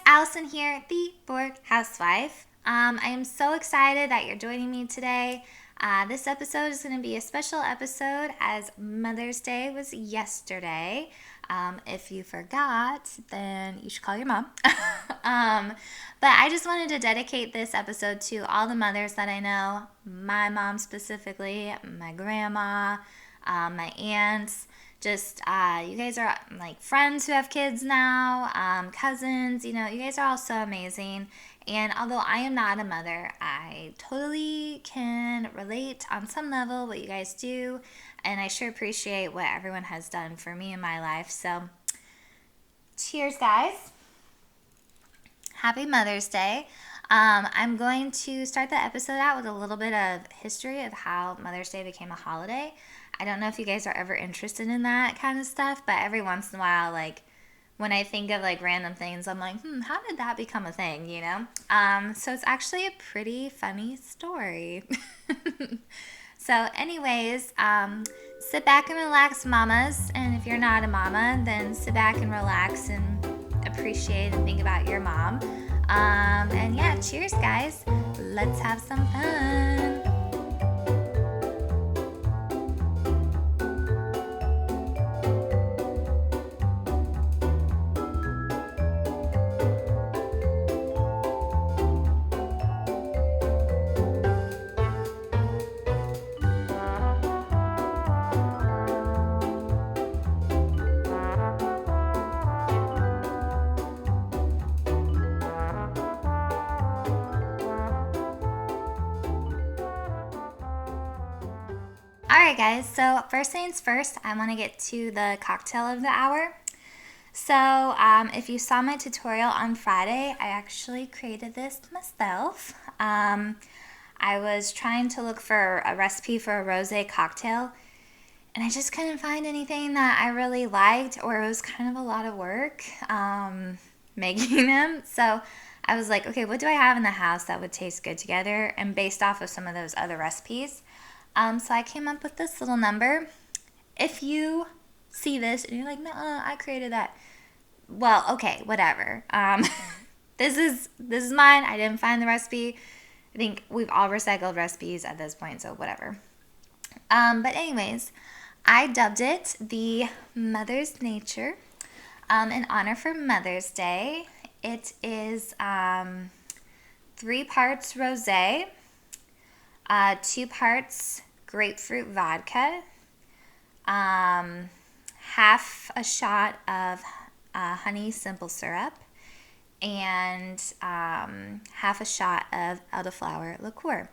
Allison here, the Bored Housewife. I am so excited that you're joining me today. This episode is going to be a special episode as Mother's Day was yesterday. If you forgot, then you should call your mom. But I just wanted to dedicate this episode to all the mothers that I know, my mom specifically, my grandma, my aunts. Just you guys are like friends who have kids now, cousins, you guys are all so amazing. And although I am not a mother, I totally can relate on some level what you guys do, and I sure appreciate what everyone has done for me in my life. So cheers, guys. Happy Mother's Day. I'm going to start the episode out with a little bit of history of how Mother's Day became a holiday. I don't know if you guys are ever interested in that kind of stuff, but every once in a while, like, when I think of, like, random things, I'm like, how did that become a thing, So it's actually a pretty funny story. So anyways, sit back and relax, mamas, and if you're not a mama, then sit back and relax and appreciate and think about your mom. And yeah, cheers, guys. Let's have some fun. Alright guys, so first things first, I want to get to the cocktail of the hour. So if you saw my tutorial on Friday, I actually created this myself. I was trying to look for a recipe for a rosé cocktail, and I just couldn't find anything that I really liked, or it was kind of a lot of work making them. So I was like, okay, what do I have in the house that would taste good together? And based off of some of those other recipes, so I came up with this little number. If you see this and you're like, no, I created that. Well, okay, whatever. This is mine. I didn't find the recipe. I think we've all recycled recipes at this point, so whatever. But anyways, I dubbed it the Mother's Nature in honor for Mother's Day. It is 3 parts rosé, 2 parts grapefruit vodka, half a shot of honey simple syrup, and half a shot of elderflower liqueur.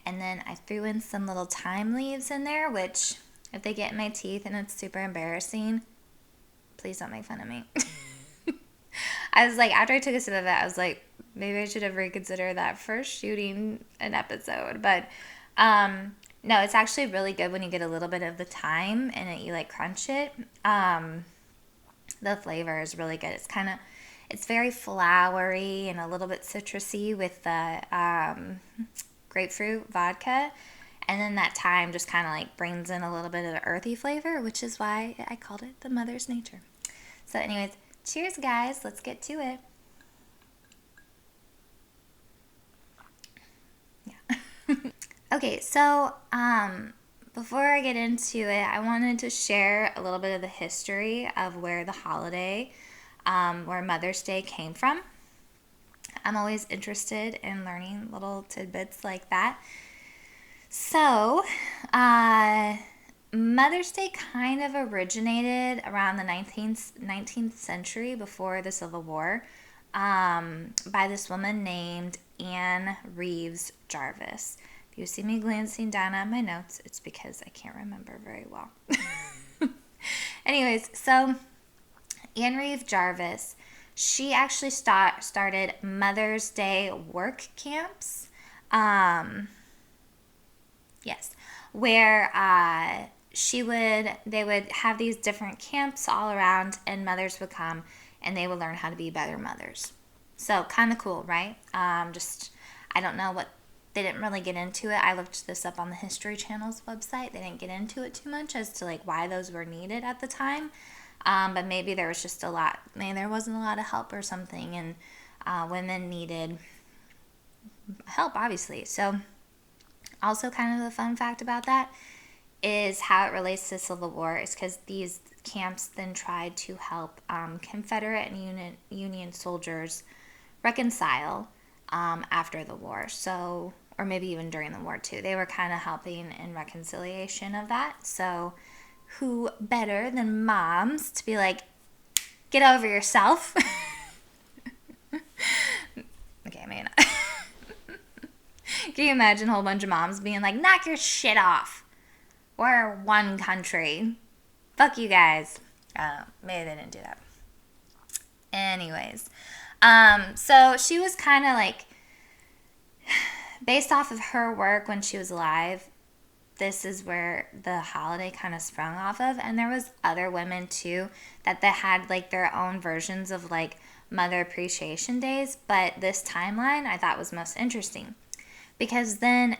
And then I threw in some little thyme leaves in there, which if they get in my teeth and it's super embarrassing, please don't make fun of me. I was like, after I took a sip of it, I was like, maybe I should have reconsidered that for shooting an episode. But no, it's actually really good when you get a little bit of the thyme and you like crunch it. The flavor is really good. It's very flowery and a little bit citrusy with the grapefruit vodka. And then that thyme just kind of like brings in a little bit of the earthy flavor, which is why I called it the Mother's Nature. So anyways, cheers guys. Let's get to it. Yeah. Okay, so before I get into it, I wanted to share a little bit of the history of where the holiday, where Mother's Day came from. I'm always interested in learning little tidbits like that. So, Mother's Day kind of originated around the 19th century, before the Civil War, by this woman named Anne Reeves Jarvis. If you see me glancing down at my notes, it's because I can't remember very well. Anyways, so Anne Reeves Jarvis, she actually started Mother's Day work camps. Yes, where they would have these different camps all around, and mothers would come and they would learn how to be better mothers. So kind of cool, right? I don't know what. They didn't really get into it. I looked this up on the History Channel's website. They didn't get into it too much as to like why those were needed at the time. But maybe there was just there wasn't a lot of help or something. And women needed help, obviously. So also kind of the fun fact about that is how it relates to the Civil War is because these camps then tried to help Confederate and Union soldiers reconcile after the war. So, or maybe even during the war too. They were kind of helping in reconciliation of that. So, who better than moms to be like, get over yourself? Okay, maybe not. Can you imagine a whole bunch of moms being like, knock your shit off? We're one country. Fuck you guys. Maybe they didn't do that. Anyways, so she was kind of like, based off of her work when she was alive, this is where the holiday kind of sprung off of. And there was other women too that had like their own versions of like Mother Appreciation Days. But this timeline I thought was most interesting because then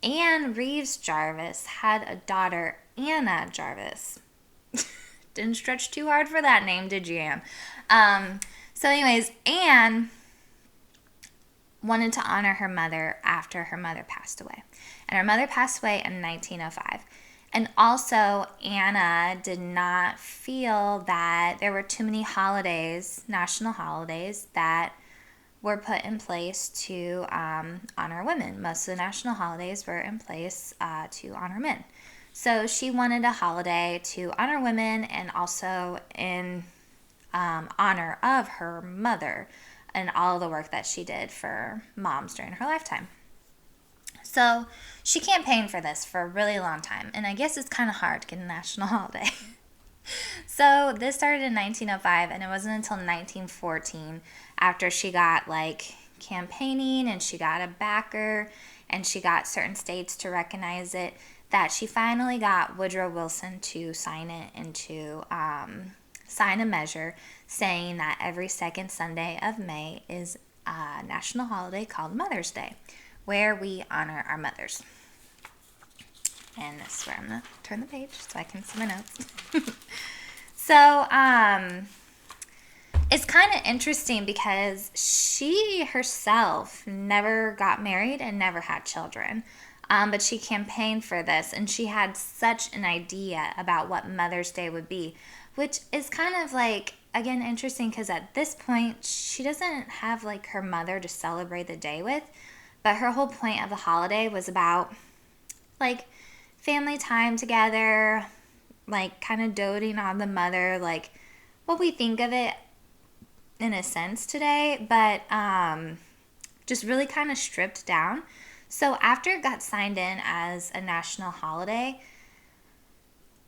Anne Reeves Jarvis had a daughter, Anna Jarvis. Didn't stretch too hard for that name, did you, Anne? So anyways, Anne wanted to honor her mother after her mother passed away. And her mother passed away in 1905. And also, Anna did not feel that there were too many holidays, national holidays, that were put in place to honor women. Most of the national holidays were in place to honor men. So she wanted a holiday to honor women and also in honor of her mother and all the work that she did for moms during her lifetime. So she campaigned for this for a really long time, and I guess it's kind of hard to get a national holiday. So this started in 1905, and it wasn't until 1914, after she got like campaigning and she got a backer and she got certain states to recognize it, that she finally got Woodrow Wilson to sign it into sign a measure saying that every second Sunday of May is a national holiday called Mother's Day, where we honor our mothers. And this is where I'm going to turn the page so I can see my notes. So, it's kind of interesting because she herself never got married and never had children. But she campaigned for this, and she had such an idea about what Mother's Day would be, which is kind of like, again, interesting because at this point, she doesn't have like her mother to celebrate the day with, but her whole point of the holiday was about like family time together, like kind of doting on the mother, like what we think of it in a sense today, but just really kind of stripped down. So after it got signed in as a national holiday,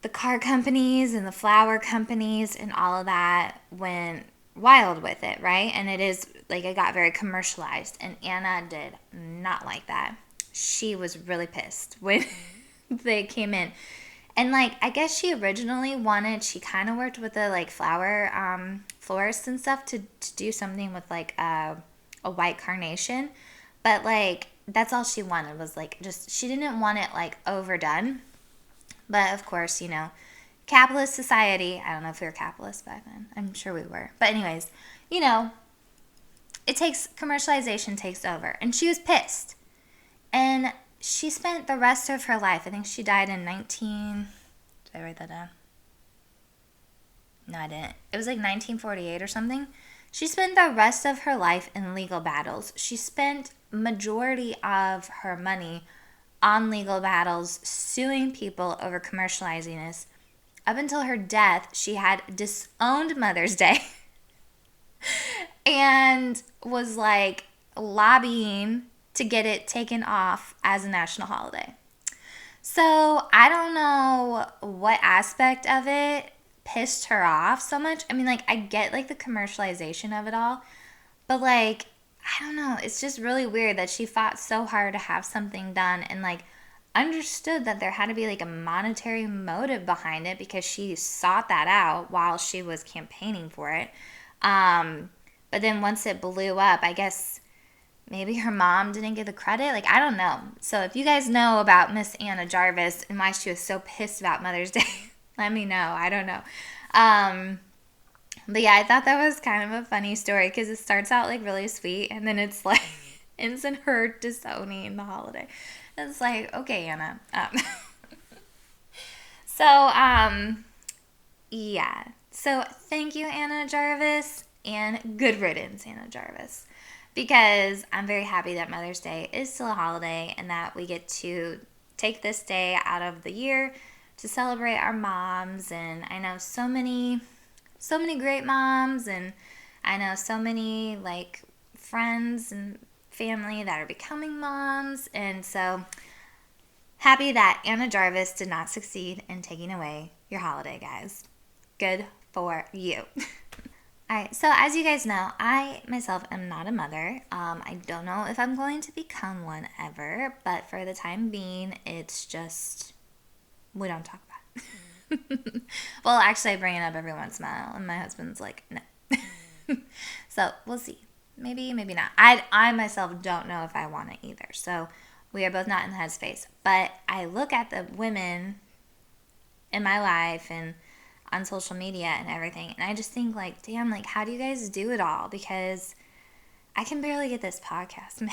the car companies and the flower companies and all of that went wild with it, right? And it is like it got very commercialized, and Anna did not like that. She was really pissed when they came in. And like I guess she originally she kind of worked with the like flower florists and stuff to do something with like a white carnation, but like that's all she wanted was like just she didn't want it like overdone. But of course, capitalist society, I don't know if we were capitalists back then. I'm sure we were. But anyways, commercialization takes over. And she was pissed. And she spent the rest of her life, I think she died in did I write that down? No, I didn't. It was like 1948 or something. She spent the rest of her life in legal battles. She spent majority of her money on legal battles, suing people over commercializing this. Up until her death, she had disowned Mother's Day and was like lobbying to get it taken off as a national holiday. So I don't know what aspect of it pissed her off so much. I mean, like, I get like the commercialization of it all, but like, I don't know. It's just really weird that she fought so hard to have something done and like understood that there had to be like a monetary motive behind it because she sought that out while she was campaigning for it. But then once it blew up, I guess maybe her mom didn't get the credit. Like, I don't know. So if you guys know about Miss Anna Jarvis and why she was so pissed about Mother's Day, let me know. I don't know. But yeah, I thought that was kind of a funny story because it starts out like really sweet and then it's like ends in her disowning the holiday. It's like, okay, Anna. So, yeah. So thank you, Anna Jarvis, and good riddance, Anna Jarvis. Because I'm very happy that Mother's Day is still a holiday and that we get to take this day out of the year to celebrate our moms. And I know so many great moms, and I know so many like friends and family that are becoming moms. And so happy that Anna Jarvis did not succeed in taking away your holiday, guys. Good for you. All right, so as you guys know, I myself am not a mother. I don't know if I'm going to become one ever, but for the time being, it's just, we don't talk about it. Well, actually, I bring it up every once in a while, and my husband's like, no. So we'll see. Maybe, maybe not. I myself don't know if I want it either. So we are both not in the headspace. But I look at the women in my life and on social media and everything, and I just think like, damn, like how do you guys do it all? Because I can barely get this podcast made.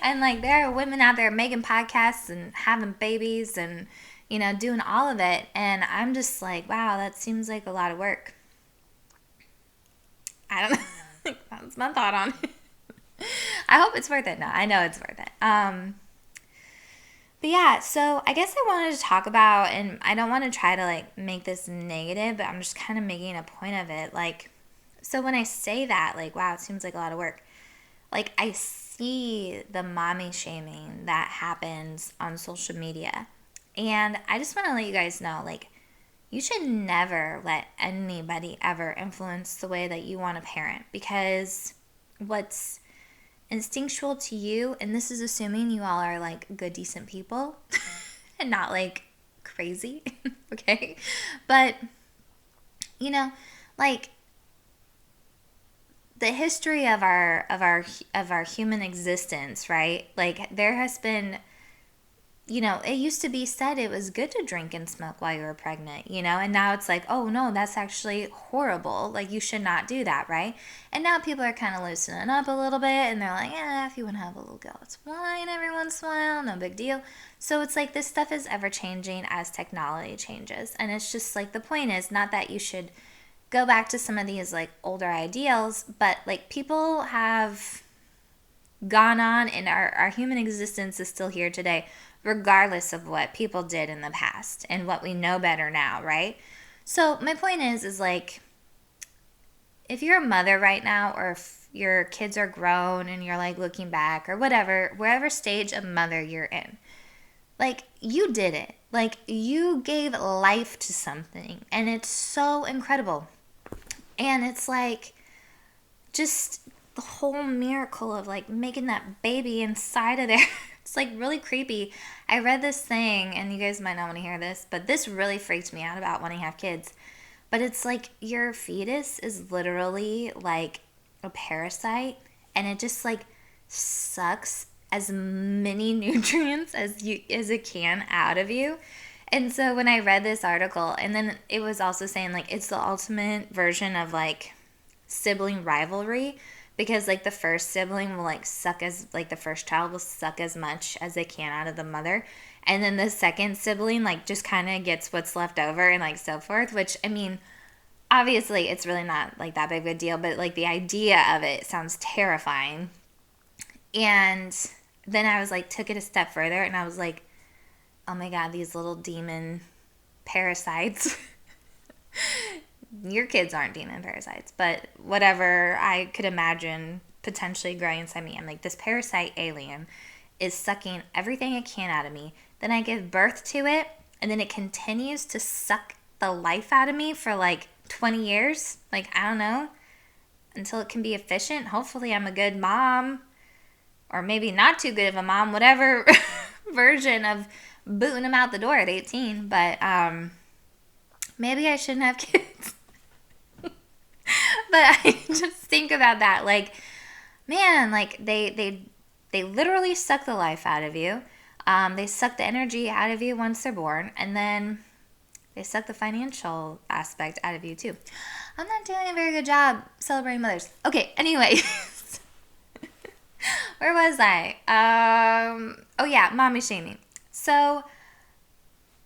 And like there are women out there making podcasts and having babies and doing all of it, and I'm just like, wow, that seems like a lot of work. I don't know. That's my thought on it. I hope it's worth it. No, I know it's worth it. But yeah, so I guess I wanted to talk about, and I don't want to try to like make this negative, but I'm just kind of making a point of it. Like, so when I say that, like, wow, it seems like a lot of work. Like, I see the mommy shaming that happens on social media. And I just want to let you guys know, like, you should never let anybody ever influence the way that you want to parent, because what's instinctual to you, and this is assuming you all are like good, decent people and not like crazy, okay? But like the history of our human existence, right? Like there has been, it used to be said it was good to drink and smoke while you were pregnant, and now it's like, oh no, that's actually horrible. Like you should not do that, right? And now people are kind of loosening up a little bit, and they're like, yeah, if you want to have a little glass of wine every once in a while, no big deal. So it's like this stuff is ever changing as technology changes. And it's just like, the point is not that you should go back to some of these like older ideals, but like people have gone on, and our human existence is still here today, regardless of what people did in the past and what we know better now, right? So my point is like, if you're a mother right now, or if your kids are grown and you're like looking back or whatever, wherever stage of mother you're in, like you did it. Like you gave life to something, and it's so incredible. And it's like just the whole miracle of like making that baby inside of there. It's like really creepy. I read this thing, and you guys might not want to hear this, but this really freaked me out about wanting to have kids. But it's like your fetus is literally like a parasite, and it just like sucks as many nutrients as it can out of you. And so when I read this article, and then it was also saying like it's the ultimate version of like sibling rivalry, because like the first sibling will like suck as like the first child will suck as much as they can out of the mother, and then the second sibling like just kind of gets what's left over, and like so forth, which I mean obviously it's really not like that big of a deal, but like the idea of it sounds terrifying. And then I was like took it a step further, and I was like, oh my god, these little demon parasites. Your kids aren't demon parasites, but whatever I could imagine potentially growing inside me. I'm like, this parasite alien is sucking everything it can out of me. Then I give birth to it, and then it continues to suck the life out of me for like 20 years. Like, I don't know, until it can be efficient. Hopefully I'm a good mom, or maybe not too good of a mom, whatever version of booting them out the door at 18. But maybe I shouldn't have kids. But I just think about that, like, man, like they literally suck the life out of you. They suck the energy out of you once they're born, and then they suck the financial aspect out of you too. I'm not doing a very good job celebrating mothers. Okay, anyway. Where was I? Oh yeah, mommy shaming. So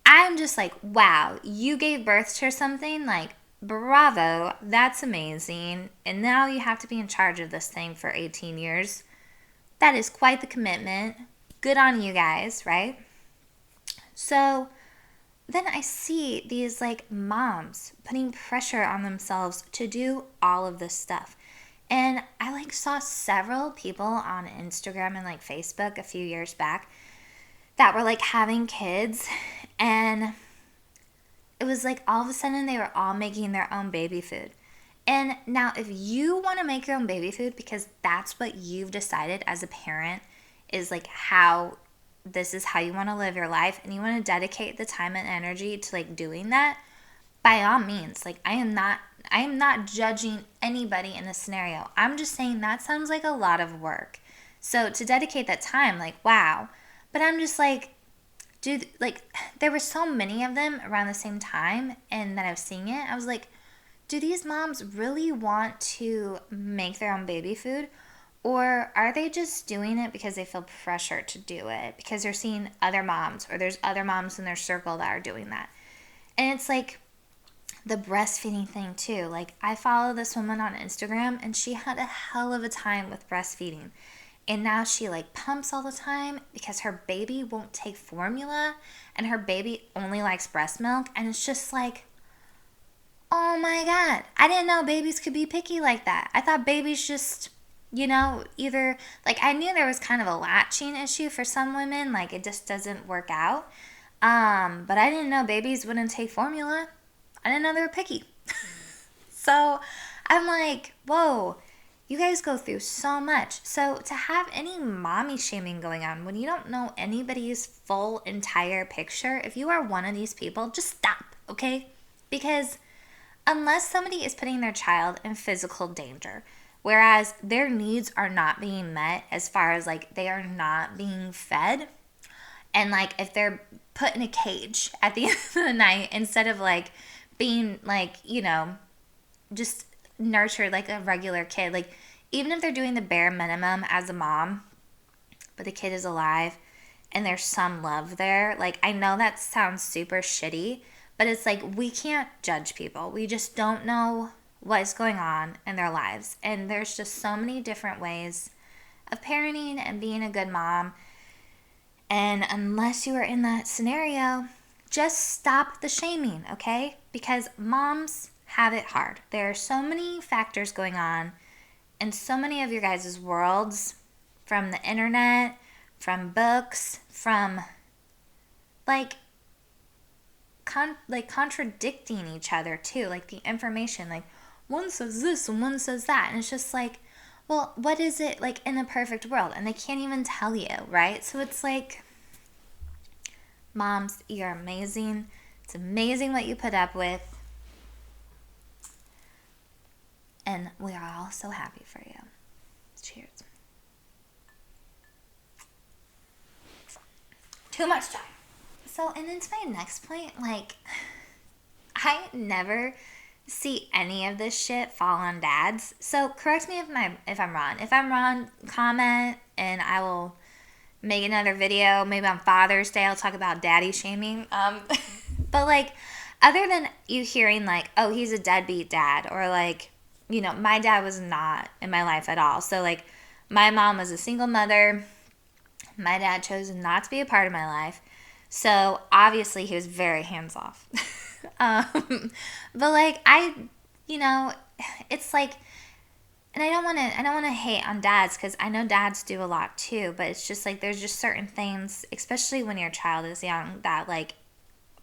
I'm just like, wow, you gave birth to something, like, bravo, that's amazing. And now you have to be in charge of this thing for 18 years. That is quite the commitment. Good on you guys, right? So then I see these like moms putting pressure on themselves to do all of this stuff. And I like saw several people on Instagram and like Facebook a few years back that were like having kids, and it was like all of a sudden they were all making their own baby food. And now if you want to make your own baby food because that's what you've decided as a parent is like how this is how you want to live your life, and you want to dedicate the time and energy to like doing that, by all means. Like I am not judging anybody in this scenario. I'm just saying that sounds like a lot of work. So to dedicate that time, like wow. But I'm just like, dude, like there were so many of them around the same time, and that I was seeing it, I was like, do these moms really want to make their own baby food? Or are they just doing it because they feel pressure to do it? Because they're seeing other moms, or there's other moms in their circle that are doing that. And it's like the breastfeeding thing too. Like I follow this woman on Instagram, and she had a hell of a time with breastfeeding. And now she like pumps all the time because her baby won't take formula, and her baby only likes breast milk. And it's just like, oh my God, I didn't know babies could be picky like that. I thought babies just, either, like I knew there was kind of a latching issue for some women, like it just doesn't work out. But I didn't know babies wouldn't take formula. I didn't know they were picky. So I'm like, whoa, you guys go through so much. So to have any mommy shaming going on when you don't know anybody's full entire picture, if you are one of these people, just stop, okay? Because unless somebody is putting their child in physical danger, whereas their needs are not being met as far as like they are not being fed, and like if they're put in a cage at the end of the night instead of like being like, just nurtured like a regular kid, like even if they're doing the bare minimum as a mom, but the kid is alive and there's some love there, like I know that sounds super shitty, but it's like we can't judge people. We just don't know what's going on in their lives. And there's just so many different ways of parenting and being a good mom. And unless you are in that scenario, just stop the shaming, okay? Because moms have it hard. There are so many factors going on in so many of your guys' worlds, from the internet, from books, from like contradicting each other too, like the information, like one says this and one says that, and it's just like, well, what is it like in a perfect world? And they can't even tell you, right? So it's like, moms, you're amazing. It's amazing what you put up with, and we are all so happy for you. Cheers. Too much time. So, and then to my next point, like, I never see any of this shit fall on dads. So correct me if I'm wrong. If I'm wrong, comment, and I will make another video. Maybe on Father's Day I'll talk about daddy shaming. But like, other than you hearing like, oh, he's a deadbeat dad, or like, my dad was not in my life at all. So like, my mom was a single mother. My dad chose not to be a part of my life. So obviously he was very hands off. But like it's like, and I don't want to hate on dads, because I know dads do a lot too, but it's just like there's just certain things, especially when your child is young, that like,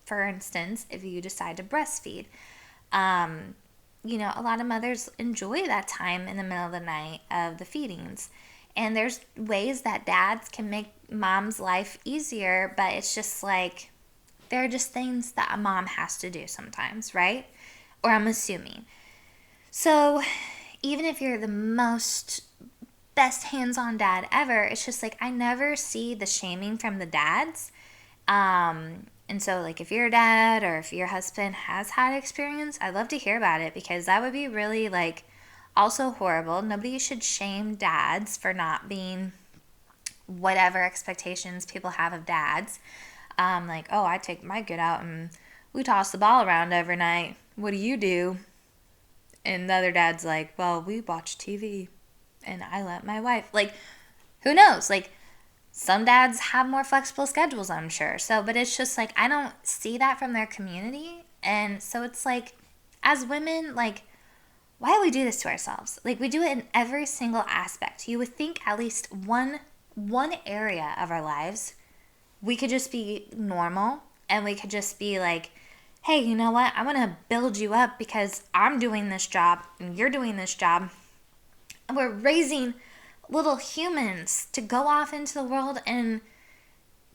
for instance, if you decide to breastfeed, a lot of mothers enjoy that time in the middle of the night of the feedings. And there's ways that dads can make mom's life easier, but it's just like, there are just things that a mom has to do sometimes, right? Or I'm assuming. So even if you're the most best hands-on dad ever, it's just like I never see the shaming from the dads. And so, like, if your dad or if your husband has had experience, I'd love to hear about it, because that would be really, like, also horrible. Nobody should shame dads for not being whatever expectations people have of dads. Like, oh, I take my kid out and we toss the ball around every night. What do you do? And the other dad's like, well, we watch TV and I let my wife. Like, who knows? Like, some dads have more flexible schedules, I'm sure. So, but it's just like, I don't see that from their community. And so it's like, as women, like, why do we do this to ourselves? Like, we do it in every single aspect. You would think at least one area of our lives, we could just be normal and we could just be like, hey, you know what? I want to build you up because I'm doing this job and you're doing this job. And we're raising little humans to go off into the world and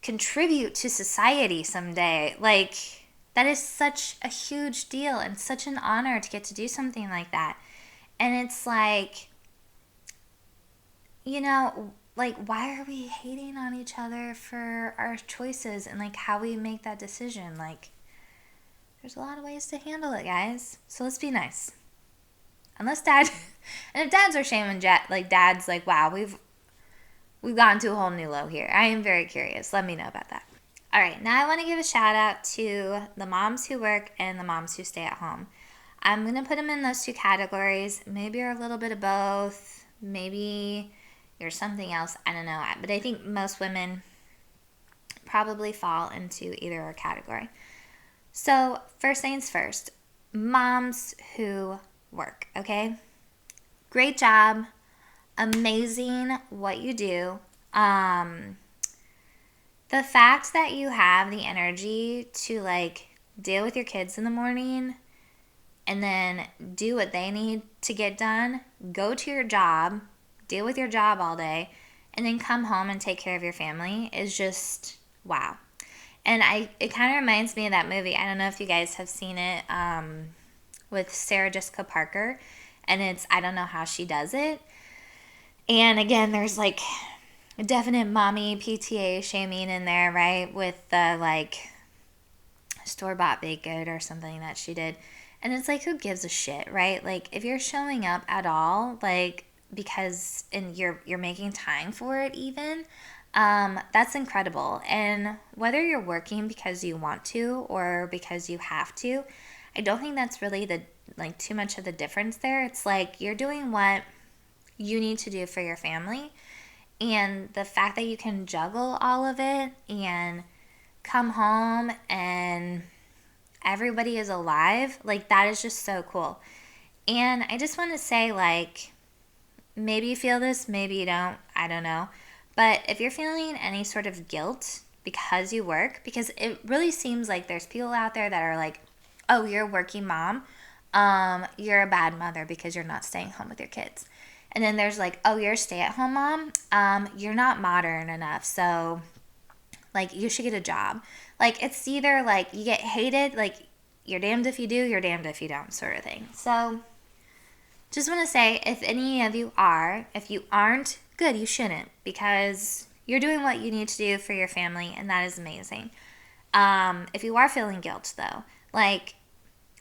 contribute to society someday. Like, that is such a huge deal and such an honor to get to do something like that. And it's like, you know, like, why are we hating on each other for our choices and, like, how we make that decision? Like, there's a lot of ways to handle it, guys. So let's be nice. Unless dad, and if dads are shaming like, dad's like, wow, we've gone to a whole new low here. I am very curious. Let me know about that. All right, now I want to give a shout out to the moms who work and the moms who stay at home. I'm going to put them in those two categories. Maybe you're a little bit of both. Maybe you're something else. I don't know. But I think most women probably fall into either category. So first things first, moms who work, okay? Great job. Amazing what you do. The fact that you have the energy to, like, deal with your kids in the morning and then do what they need to get done, go to your job, deal with your job all day, and then come home and take care of your family is just wow. And it kind of reminds me of that movie. I don't know if you guys have seen it, with Sarah Jessica Parker, and it's I Don't Know How She Does It. And again, there's, like, a definite mommy PTA shaming in there, right? With the, like, store-bought baked good or something that she did. And it's like, who gives a shit, right? Like, if you're showing up at all, like, because and you're making time for it even, that's incredible. And whether you're working because you want to or because you have to, I don't think that's really too much of the difference there. It's like you're doing what you need to do for your family. And the fact that you can juggle all of it and come home and everybody is alive, like, that is just so cool. And I just want to say, like, maybe you feel this, maybe you don't, I don't know. But if you're feeling any sort of guilt because you work, because it really seems like there's people out there that are like, oh, you're a working mom, you're a bad mother because you're not staying home with your kids. And then there's like, oh, you're a stay-at-home mom, you're not modern enough, so, like, you should get a job. Like, it's either, like, you get hated, like, you're damned if you do, you're damned if you don't, sort of thing. So, just want to say, if any of you are, if you aren't, good, you shouldn't, because you're doing what you need to do for your family, and that is amazing. If you are feeling guilt, though, like,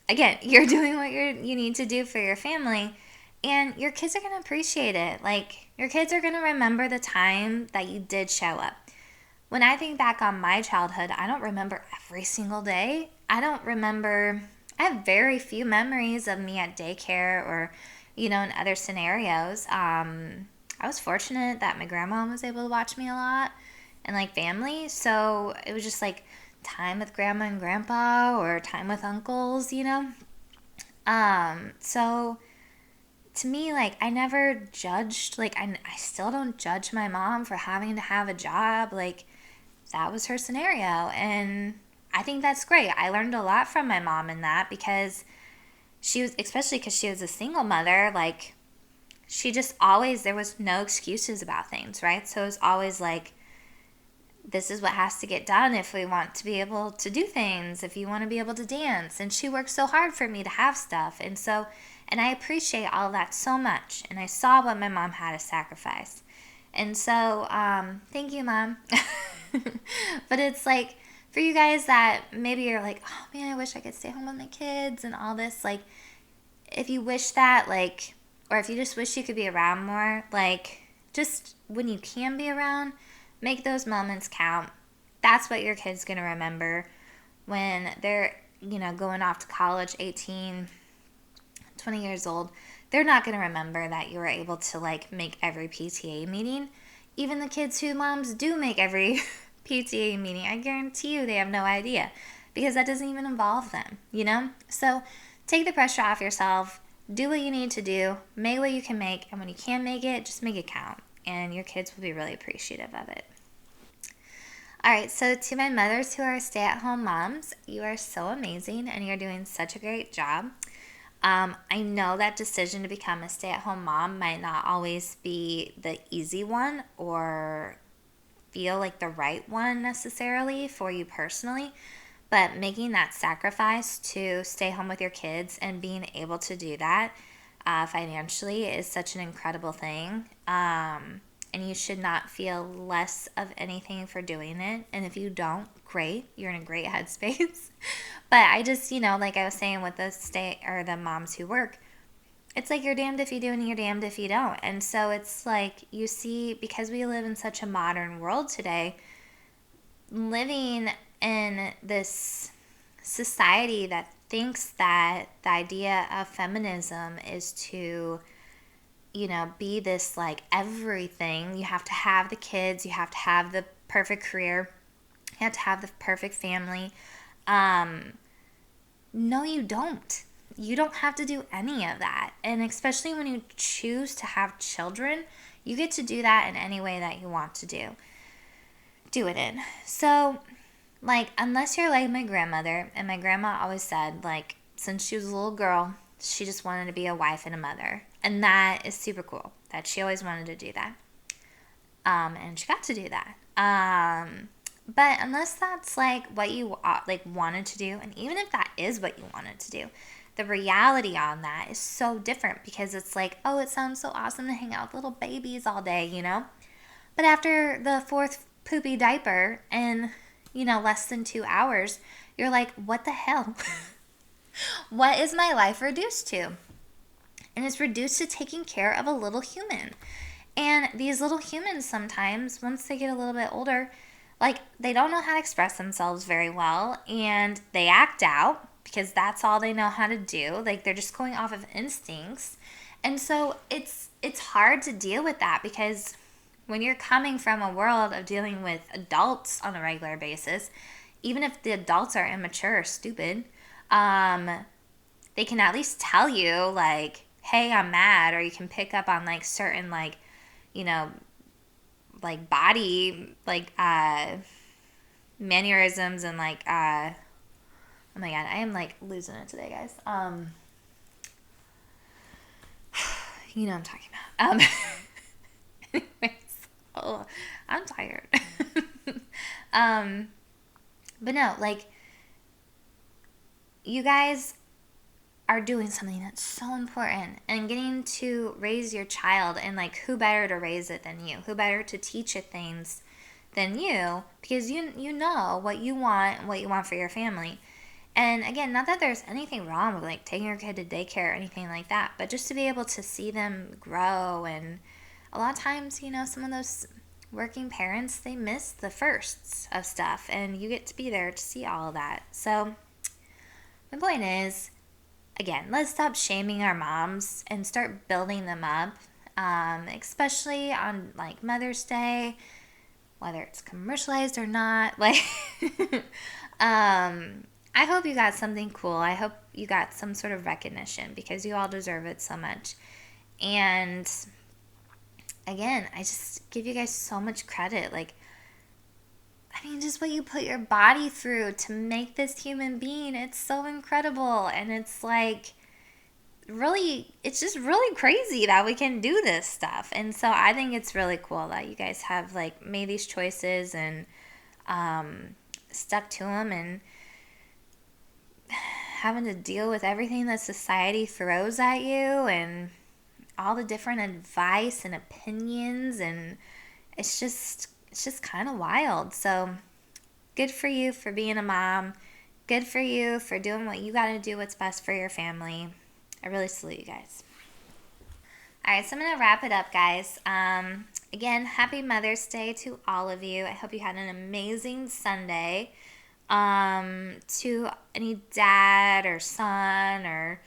again, you're doing what you need to do for your family, and your kids are going to appreciate it. Like, your kids are going to remember the time that you did show up. When I think back on my childhood, I don't remember every single day. I have very few memories of me at daycare or, in other scenarios. I was fortunate that my grandma was able to watch me a lot and, like, family. So it was just, like, time with grandma and grandpa or time with uncles, So to me, like, I never judged, like, I still don't judge my mom for having to have a job. Like, that was her scenario. And I think that's great. I learned a lot from my mom in that because especially because she was a single mother, like, she just always, there was no excuses about things, right? So it was always like, this is what has to get done if we want to be able to do things, if you want to be able to dance. And she worked so hard for me to have stuff. And I appreciate all of that so much. And I saw what my mom had to sacrifice. And so, thank you, Mom. But it's like, for you guys that maybe you're like, oh man, I wish I could stay home with my kids and all this, like, if you wish that, like, or if you just wish you could be around more, like, just when you can be around, make those moments count. That's what your kid's going to remember when they're, going off to college, 18, 20 years old. They're not going to remember that you were able to, like, make every PTA meeting. Even the kids whose moms do make every PTA meeting, I guarantee you they have no idea, because that doesn't even involve them, So take the pressure off yourself. Do what you need to do. Make what you can make. And when you can't make it, just make it count. And your kids will be really appreciative of it. All right, so to my mothers who are stay-at-home moms, you are so amazing and you're doing such a great job. I know that decision to become a stay-at-home mom might not always be the easy one or feel like the right one necessarily for you personally, but making that sacrifice to stay home with your kids and being able to do that financially is such an incredible thing. And you should not feel less of anything for doing it. And if you don't, great, you're in a great headspace. But I just, like I was saying with the moms who work, it's like you're damned if you do and you're damned if you don't. And so it's like you see, because we live in such a modern world today, living in this society that thinks that the idea of feminism is to be this like everything. You have to have the kids, you have to have the perfect career, you have to have the perfect family. No, you don't. You don't have to do any of that. And especially when you choose to have children, you get to do that in any way that you want to do it in. So, like, unless you're like my grandmother, and my grandma always said, like, since she was a little girl, she just wanted to be a wife and a mother. And that is super cool, that she always wanted to do that. And she got to do that. But unless that's like what you like wanted to do, and even if that is what you wanted to do, the reality on that is so different, because it's like, oh, it sounds so awesome to hang out with little babies all day, But after the fourth poopy diaper in, less than 2 hours, you're like, what the hell? What is my life reduced to? And it's reduced to taking care of a little human. And these little humans sometimes, once they get a little bit older, like, they don't know how to express themselves very well, and they act out because that's all they know how to do. Like, they're just going off of instincts. And so it's hard to deal with that, because when you're coming from a world of dealing with adults on a regular basis, even if the adults are immature or stupid, they can at least tell you, like, hey, I'm mad, or you can pick up on, like, certain, like, like, body, like, mannerisms and, like, oh my god, I am, like, losing it today, guys. You know what I'm talking about. Anyways, oh, I'm tired. But no, like, you guys are doing something that's so important, and getting to raise your child, and like, who better to raise it than you? Who better to teach it things than you? Because you know what you want and what you want for your family. And again, not that there's anything wrong with like taking your kid to daycare or anything like that, but just to be able to see them grow. And a lot of times, some of those working parents, they miss the firsts of stuff, and you get to be there to see all of that. So my point is, again, let's stop shaming our moms and start building them up, especially on like Mother's Day, whether it's commercialized or not. Like, I hope you got something cool. I hope you got some sort of recognition, because you all deserve it so much. And again, I just give you guys so much credit. Like, I mean, just what you put your body through to make this human being, it's so incredible. And it's like, really, it's just really crazy that we can do this stuff. And so I think it's really cool that you guys have like made these choices and stuck to them, and having to deal with everything that society throws at you and all the different advice and opinions, and it's just kind of wild. So good for you for being a mom. Good for you for doing what you got to do, what's best for your family. I really salute you guys. All right, so I'm going to wrap it up, guys. Again, happy Mother's Day to all of you. I hope you had an amazing Sunday. To any dad or son or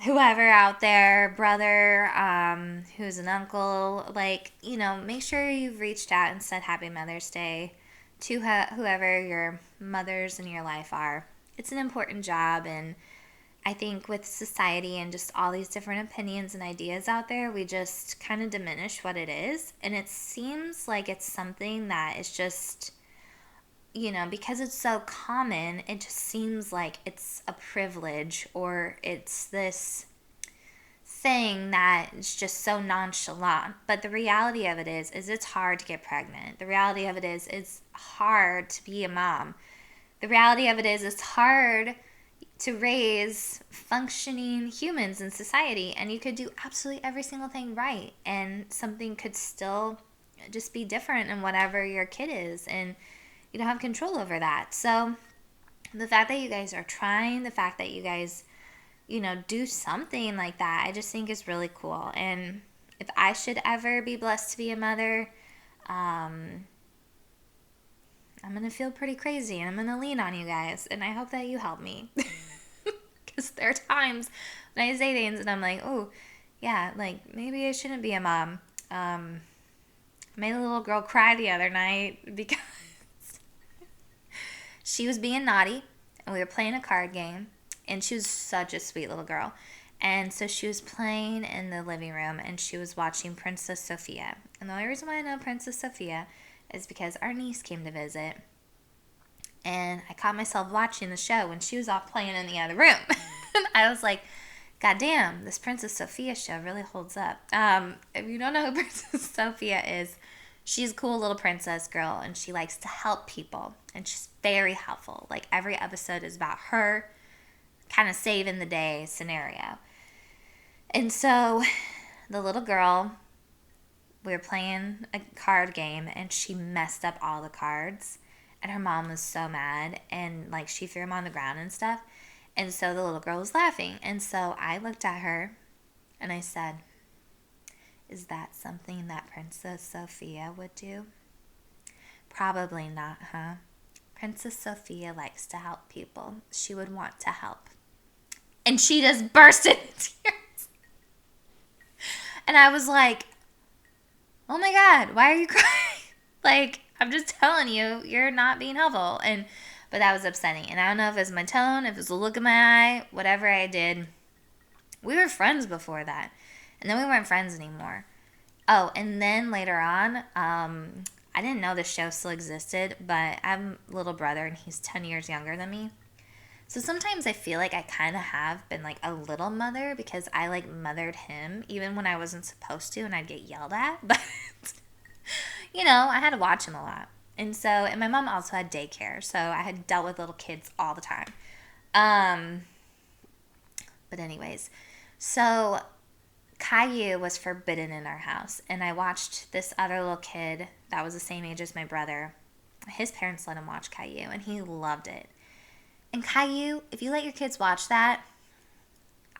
whoever out there, brother, who's an uncle, make sure you've reached out and said Happy Mother's Day to whoever your mothers in your life are. It's an important job, and I think with society and just all these different opinions and ideas out there, we just kind of diminish what it is. And it seems like it's something that is just, because it's so common, it just seems like it's a privilege or it's this thing that is just so nonchalant. But the reality of it is it's hard to get pregnant. The reality of it is it's hard to be a mom. The reality of it is it's hard to raise functioning humans in society, and you could do absolutely every single thing right, and something could still just be different in whatever your kid is, and you don't have control over that. So the fact that you guys are trying, the fact that you guys, do something like that, I just think is really cool. And if I should ever be blessed to be a mother, I'm going to feel pretty crazy, and I'm going to lean on you guys, and I hope that you help me. Because there are times when I say things and I'm like, oh, yeah, maybe I shouldn't be a mom. I made a little girl cry the other night because she was being naughty, and we were playing a card game, and she was such a sweet little girl. And so she was playing in the living room, and she was watching Princess Sophia. And the only reason why I know Princess Sophia is because our niece came to visit, and I caught myself watching the show when she was off playing in the other room. And I was like, God damn, this Princess Sophia show really holds up. If you don't know who Princess Sophia is, she's a cool little princess girl, and she likes to help people, and she's very helpful. Every episode is about her kind of saving the day scenario. And so the little girl, we were playing a card game, and she messed up all the cards, and her mom was so mad, and she threw them on the ground and stuff. And so the little girl was laughing, and so I looked at her and I said, is that something that Princess Sophia would do? Probably not, huh? Princess Sophia likes to help people. She would want to help. And she just burst into tears. And I was like, oh my God, why are you crying? I'm just telling you, you're not being helpful. But that was upsetting. And I don't know if it was my tone, if it was the look in my eye, whatever I did. We were friends before that. And then we weren't friends anymore. Oh, and then later on, I didn't know this show still existed, but I have a little brother, and he's 10 years younger than me. So sometimes I feel like I kind of have been a little mother, because I mothered him even when I wasn't supposed to, and I'd get yelled at. But, I had to watch him a lot. And my mom also had daycare, so I had dealt with little kids all the time. But anyways, so Caillou was forbidden in our house, and I watched this other little kid that was the same age as my brother. His parents let him watch Caillou, and he loved it. And Caillou, if you let your kids watch that,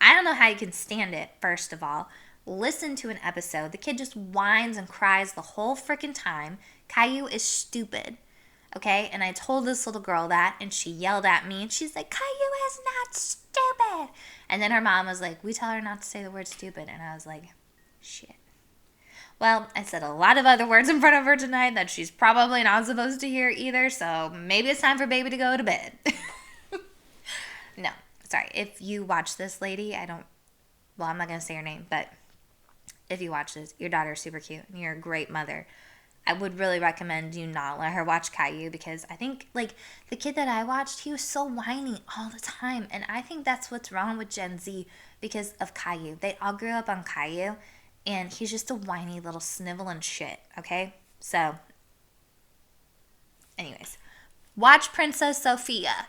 I don't know how you can stand it, first of all. Listen to an episode. The kid just whines and cries the whole freaking time. Caillou is stupid, okay? And I told this little girl that, and she yelled at me, and she's like, Caillou is not stupid. And then her mom was like, we tell her not to say the word stupid. And I was like, shit. Well, I said a lot of other words in front of her tonight that she's probably not supposed to hear either, so maybe it's time for baby to go to bed. No, sorry. If you watch this lady, I'm not going to say her name, but if you watch this, your daughter's super cute, and you're a great mother. I would really recommend you not let her watch Caillou, because I think, the kid that I watched, he was so whiny all the time, and I think that's what's wrong with Gen Z because of Caillou. They all grew up on Caillou, and he's just a whiny little sniveling shit, okay? So, anyways, watch Princess Sophia.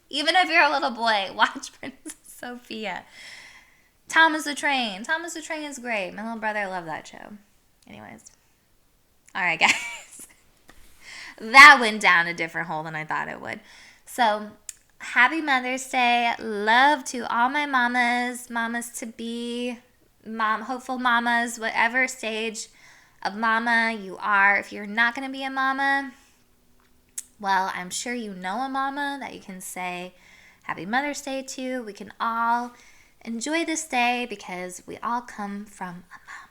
Even if you're a little boy, watch Princess Sophia. Thomas the Train. Thomas the Train is great. My little brother loved that show. Anyways. All right, guys. That went down a different hole than I thought it would. So, happy Mother's Day. Love to all my mamas, mamas to be, hopeful mamas, whatever stage of mama you are. If you're not going to be a mama, well, I'm sure you know a mama that you can say Happy Mother's Day to. We can all enjoy this day because we all come from a mom.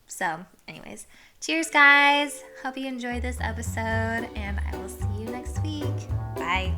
So, anyways, cheers, guys. Hope you enjoyed this episode, and I will see you next week. Bye.